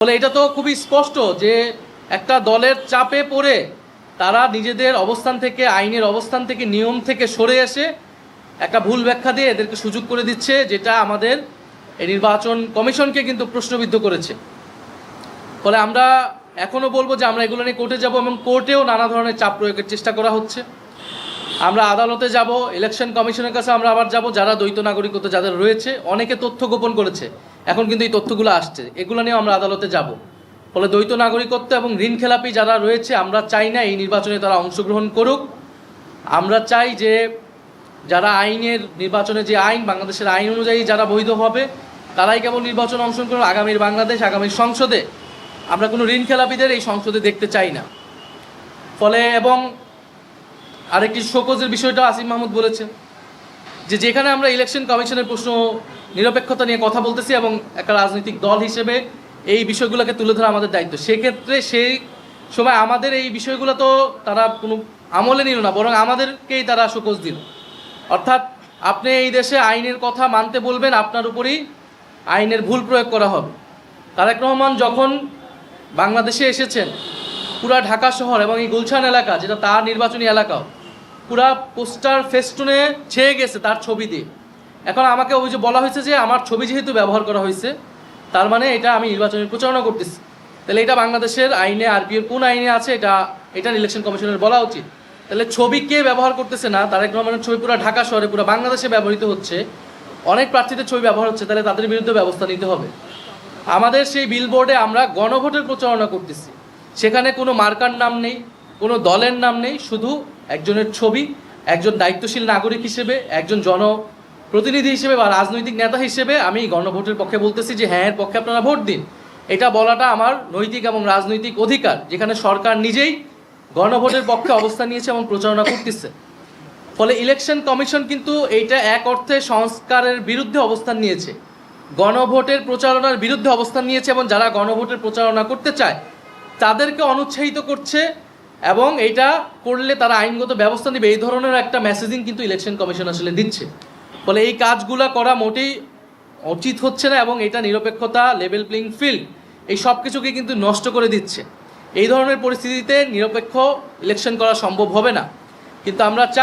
বলে এটা তো খুবই স্পষ্ট যে একটা দলের চাপে পড়ে তারা নিজেদের অবস্থান থেকে, আইনের অবস্থান থেকে, নিয়ম থেকে সরে এসে একটা ভুল ব্যাখ্যা দিয়ে এদেরকে সুযোগ করে দিচ্ছে, যেটা আমাদের এই নির্বাচন কমিশনকে কিন্তু প্রশ্নবিদ্ধ করেছে। ফলে আমরা এখনও বলবো যে আমরা এগুলো নিয়ে কোর্টে যাব এবং কোর্টেও নানা ধরনের চাপ প্রয়োগের চেষ্টা করা হচ্ছে। আমরা আদালতে যাব, ইলেকশন কমিশনের কাছে আমরা আবার যাব। যারা দ্বৈত নাগরিকত্ব যাদের রয়েছে, অনেকে তথ্য গোপন করেছে, এখন কিন্তু এই তথ্যগুলো আসছে, এগুলো নিয়েও আমরা আদালতে যাব। ফলে দ্বৈত নাগরিকত্ব এবং ঋণ খেলাপি যারা রয়েছে, আমরা চাই না এই নির্বাচনে তারা অংশগ্রহণ করুক। আমরা চাই যে যারা আইনের নির্বাচনে, যে আইন বাংলাদেশের আইন অনুযায়ী যারা বৈধ হবে তারাই কেবল নির্বাচনে অংশগ্রহণ করুন। আগামীর বাংলাদেশ, আগামীর সংসদে আমরা কোনো ঋণ খেলাপিদের এই সংসদে দেখতে চাই না। ফলে এবং আরেকটি শোকজের বিষয়টা আসিফ মাহমুদ বলেছেন যে যেখানে আমরা ইলেকশন কমিশনের প্রশ্ন নিরপেক্ষতা নিয়ে কথা বলতেছি এবং একটা রাজনৈতিক দল হিসেবে এই বিষয়গুলোকে তুলে ধরা আমাদের দায়িত্ব, সেক্ষেত্রে সেই সময় আমাদের এই বিষয়গুলো তো তারা কোনো আমলে নিল না, বরং আমাদেরকেই তারা শোকজ দিল। অর্থাৎ আপনি এই দেশে আইনের কথা মানতে বলবেন, আপনার উপরই আইনের ভুল প্রয়োগ করা হবে। তারেক রহমান যখন বাংলাদেশে এসেছেন, পুরা ঢাকা শহর এবং এই গুলশান এলাকা, যেটা তার নির্বাচনী এলাকাও, পুরা পোস্টার ফেস্টুনে ছেয়ে গেছে তার ছবি দিয়ে। এখন আমাকে অভিযোগ বলা হয়েছে যে আমার ছবি যেহেতু ব্যবহার করা হয়েছে, তার মানে এটা আমি নির্বাচনের প্রচারণা করতেছি। তাহলে এটা বাংলাদেশের আইনে, আরপিএর কোন আইনে আছে, এটা ইলেকশন কমিশনের বলা উচিত। তাহলে ছবি কে ব্যবহার করতেছে না? তারেক রহমানের ছবি পুরো ঢাকা শহরে, পুরো বাংলাদেশে ব্যবহৃত হচ্ছে, অনেক প্রার্থীদের ছবি ব্যবহার হচ্ছে, তাহলে তাদের বিরুদ্ধে ব্যবস্থা নিতে হবে। আমাদের সেই বিলবোর্ডে আমরা গণভোটের প্রচারণা করতেছি, সেখানে কোনো মার্কার নাম নেই, কোনো দলের নাম নেই, শুধু একজনের ছবি। একজন দায়িত্বশীল নাগরিক হিসেবে, একজন জনপ্রতিনিধি হিসেবে বা রাজনৈতিক নেতা হিসেবে আমি গণভোটের পক্ষে বলতেছি যে হ্যাঁ, এর পক্ষে আপনারা ভোট দিন। এটা বলাটা আমার নৈতিক এবং রাজনৈতিক অধিকার, যেখানে সরকার নিজেই গণভোটের পক্ষে অবস্থান নিয়েছে এবং প্রচারণা করতেছে। ফলে ইলেকশন কমিশন কিন্তু এইটা এক অর্থে সংস্কারের বিরুদ্ধে অবস্থান নিয়েছে, গণভোটের প্রচারণার বিরুদ্ধে অবস্থান নিয়েছে, এবং যারা গণভোটের প্রচারণা করতে চায় তাদেরকে অনুৎসাহিত করছে, এবং এইটা করলে তারা আইনগত ব্যবস্থা নেবে, এই ধরনের একটা মেসেজিং কিন্তু ইলেকশন কমিশন আসলে দিচ্ছে। ফলে এই কাজগুলো করা মোটেই উচিত হচ্ছে না, এবং এটা নিরপেক্ষতা, লেভেল প্লেইং ফিল্ড, এই সব কিছুকে কিন্তু নষ্ট করে দিচ্ছে। এই ধরনের পরিস্থিতিতে নিরপেক্ষ ইলেকশন করা সম্ভব হবে না। কিন্তু আমরা চাই